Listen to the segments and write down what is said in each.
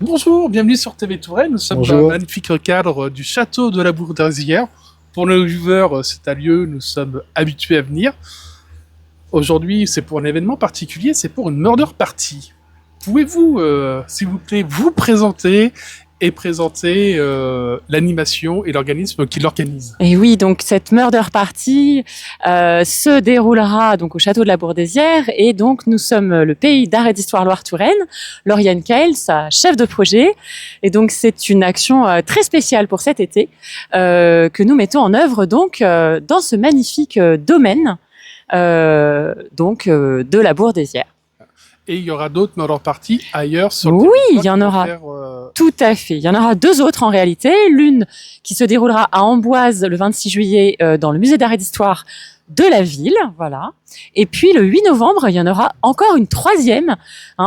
Bonjour, bienvenue sur TV Touraine. Nous sommes dans Bonjour. un magnifique cadre du château de la Bourdaisière. Pour nos viewers, c'est un lieu où nous sommes habitués à venir. Aujourd'hui, c'est pour un événement particulier, c'est pour une murder party. Pouvez-vous, s'il vous plaît, vous présenter et présenter l'animation et l'organisme qui l'organise? Et oui, donc cette murder party se déroulera donc au château de la Bourdaisière et donc nous sommes le pays d'art et d'histoire Loire-Touraine. Lauriane Kael, sa chef de projet, et donc c'est une action très spéciale pour cet été que nous mettons en œuvre donc dans ce magnifique domaine de la Bourdaisière. Et il y aura d'autres murder parties ailleurs sur le Oui, territoire il y en qui vont aura. faire, Tout à fait. Il y en aura deux autres en réalité. L'une qui se déroulera à Amboise le 26 juillet dans le musée d'art et d'histoire de la ville, voilà. Et puis le 8 novembre, il y en aura encore une troisième,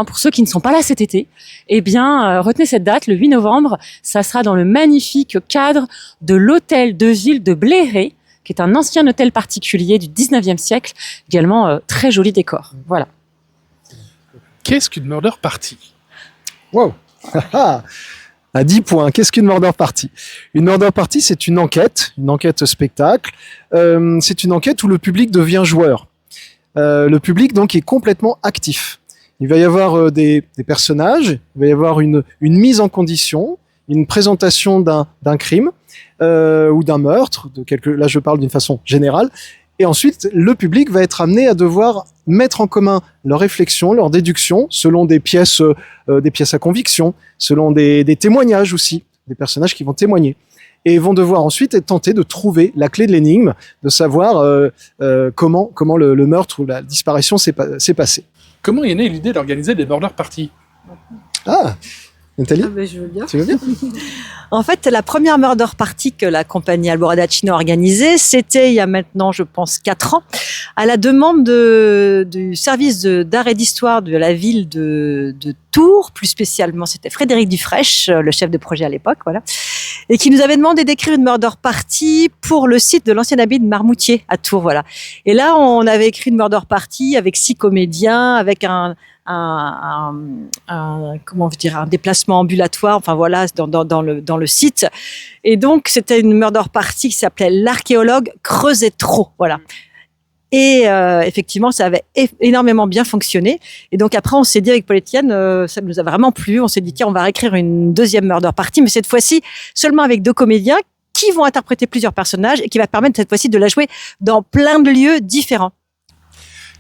pour ceux qui ne sont pas là cet été. Eh bien, retenez cette date, le 8 novembre, ça sera dans le magnifique cadre de l'hôtel de ville de Bléré, qui est un ancien hôtel particulier du 19e siècle, également très joli décor. Voilà. Qu'est-ce qu'une murder party? Wow. À 10 points, qu'est-ce qu'une murder party? Une murder party, c'est une enquête spectacle. C'est une enquête où le public devient joueur. Le public, donc, est complètement actif. Il va y avoir des personnages, il va y avoir une mise en condition, une présentation d'un crime ou d'un meurtre. Là, je parle d'une façon générale. Et ensuite, le public va être amené à devoir mettre en commun leurs réflexions, leurs déductions, selon des pièces à conviction, selon des témoignages aussi, des personnages qui vont témoigner. Et vont devoir ensuite tenter de trouver la clé de l'énigme, de savoir comment le meurtre ou la disparition s'est passé. Comment est née l'idée d'organiser des murder parties? Ah, Nathalie, Je veux bien. tu veux bien? En fait, la première murder party que la compagnie Alboradacino a organisée, c'était il y a maintenant, je pense, 4 ans, à la demande du service d'art et d'histoire de la ville de Tours, plus spécialement, c'était Frédéric Dufraîche, le chef de projet à l'époque, voilà, et qui nous avait demandé d'écrire une murder party pour le site de l'ancienne abbaye de Marmoutier à Tours, voilà. Et là, on avait écrit une murder party avec 6 comédiens, avec un déplacement ambulatoire, enfin voilà, dans le site. Et donc, c'était une murder party qui s'appelait l'archéologue creusait trop, voilà. Et effectivement, ça avait énormément bien fonctionné. Et donc après, on s'est dit avec Paul-Étienne, ça nous a vraiment plu. On s'est dit, tiens, on va réécrire une deuxième murder party, mais cette fois-ci seulement avec 2 comédiens qui vont interpréter plusieurs personnages et qui va permettre cette fois-ci de la jouer dans plein de lieux différents.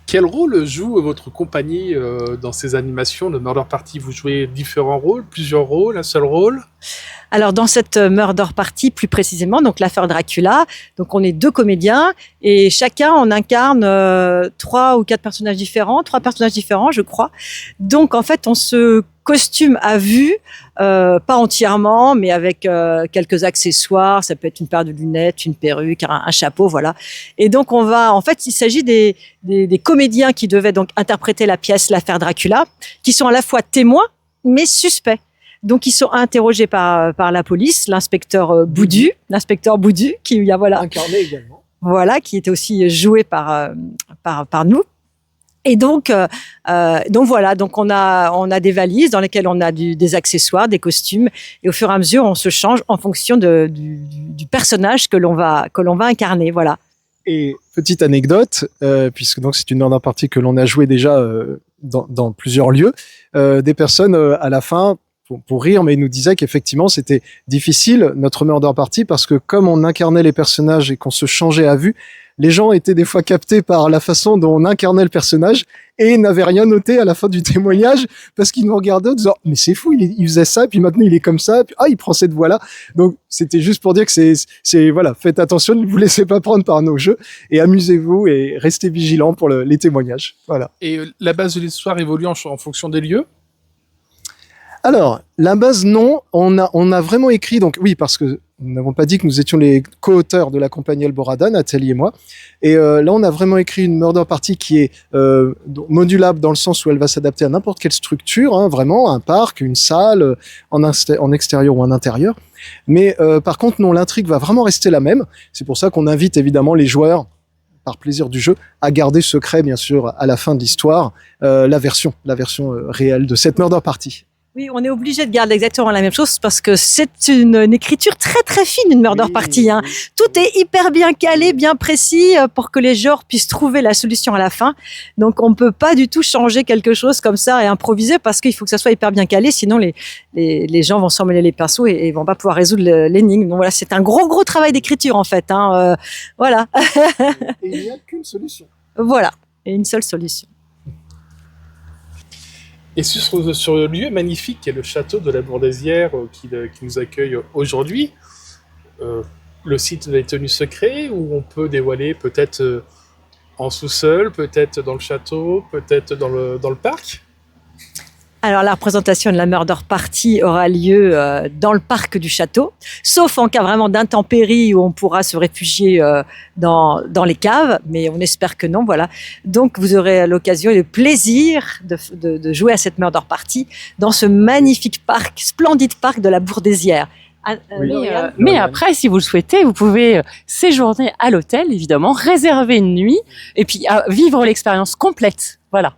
Quel rôle joue votre compagnie dans ces animations de murder party? Vous jouez différents rôles, plusieurs rôles, un seul rôle? Alors dans cette murder party plus précisément, donc l'affaire Dracula, donc on est 2 comédiens et chacun on incarne 3 ou 4 personnages différents, 3 personnages différents je crois. Donc en fait on se costume à vue, pas entièrement, mais avec quelques accessoires. Ça peut être une paire de lunettes, une perruque, un chapeau, voilà. Et donc en fait il s'agit des comédiens qui devaient donc interpréter la pièce l'affaire Dracula, qui sont à la fois témoins mais suspects. Donc ils sont interrogés par la police, l'inspecteur Boudu, qui voilà Incarné également. Voilà, qui était aussi joué par nous. Et donc voilà, donc on a des valises dans lesquelles on a des accessoires, des costumes, et au fur et à mesure on se change en fonction du personnage que l'on va incarner, voilà. Et petite anecdote, puisque donc c'est une murder party que l'on a joué déjà dans plusieurs lieux, des personnes à la fin, pour rire, mais ils nous disaient qu'effectivement c'était difficile notre murder party parce que comme on incarnait les personnages et qu'on se changeait à vue, les gens étaient des fois captés par la façon dont on incarnait le personnage et n'avaient rien noté à la fin du témoignage parce qu'ils nous regardaient en disant mais c'est fou, il faisait ça, puis maintenant il est comme ça, puis il prend cette voie-là. Donc c'était juste pour dire que c'est voilà, faites attention, ne vous laissez pas prendre par nos jeux et amusez-vous et restez vigilants pour les témoignages. Voilà. Et la base de l'histoire évolue en fonction des lieux? Alors, la base, non. On a vraiment écrit, donc oui, parce que nous n'avons pas dit que nous étions les co-auteurs de la compagnie Alborada, Nathalie et moi. Et là, on a vraiment écrit une murder party qui est modulable dans le sens où elle va s'adapter à n'importe quelle structure, vraiment, un parc, une salle, en extérieur ou en intérieur. Mais par contre, non, l'intrigue va vraiment rester la même. C'est pour ça qu'on invite évidemment les joueurs, par plaisir du jeu, à garder secret, bien sûr, à la fin de l'histoire, la version réelle de cette murder party. Oui, on est obligé de garder exactement la même chose parce que c'est une écriture très très fine, une murder party. Hein. Tout est hyper bien calé, bien précis pour que les joueurs puissent trouver la solution à la fin. Donc on peut pas du tout changer quelque chose comme ça et improviser parce qu'il faut que ça soit hyper bien calé, sinon les gens vont s'emmêler les pinceaux et vont pas pouvoir résoudre l'énigme. Donc voilà, c'est un gros travail d'écriture en fait. Hein. Voilà. Et il n'y a qu'une solution. Voilà, et une seule solution. Et sur le lieu magnifique qui est le château de la Bourdaisière qui nous accueille aujourd'hui, le site est tenu secret ou on peut dévoiler peut-être en sous-sol, peut-être dans le château, peut-être dans le parc? Alors la représentation de la Murder Party aura lieu dans le parc du château, sauf en cas vraiment d'intempéries où on pourra se réfugier dans les caves, mais on espère que non, voilà. Donc vous aurez l'occasion et le plaisir de jouer à cette Murder Party dans ce magnifique parc, splendide parc de la Bourdaisière. Mais après, si vous le souhaitez, vous pouvez séjourner à l'hôtel, évidemment, réserver une nuit et puis vivre l'expérience complète. Voilà.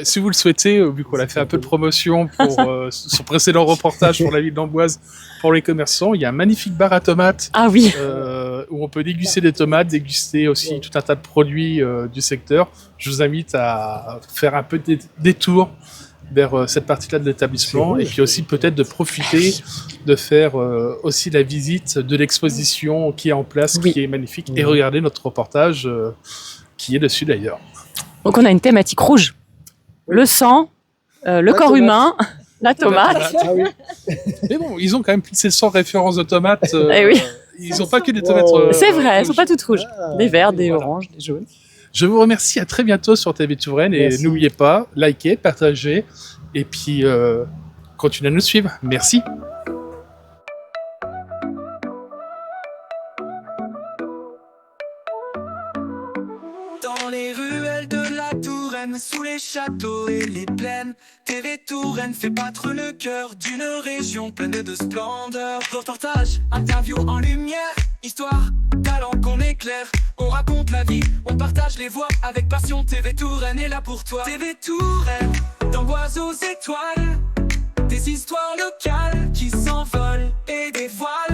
Si vous le souhaitez, vu qu'on a fait un peu de promotion pour son précédent reportage pour la ville d'Amboise, pour les commerçants, il y a un magnifique bar à tomates où on peut déguster des tomates, déguster aussi tout un tas de produits du secteur. Je vous invite à faire un peu de détour vers cette partie-là de l'établissement et puis aussi peut-être de profiter de faire aussi la visite de l'exposition qui est en place, qui est magnifique, et regarder notre reportage qui est dessus d'ailleurs. Donc on a une thématique rouge. Le sang, le corps humain, la tomate. Ah oui. Mais bon, ils ont quand même plus de 700 références de tomates. Ils n'ont pas que des tomates. C'est vrai, elles sont pas toutes rouges. Des verts, des oranges, des jaunes. Je vous remercie, à très bientôt sur TV Touraine et n'oubliez pas, likez, partagez et puis continuez à nous suivre. Merci. Dans les ruelles de la Touraine, sous les châteaux et les plaines, TV Touraine fait battre le cœur d'une région pleine de splendeur. Reportage, interview en lumière, histoire, talent qu'on éclaire. On raconte la vie, on partage les voix avec passion. TV Touraine est là pour toi. TV Touraine, d'Amboise aux étoiles, des histoires locales qui s'envolent et des voix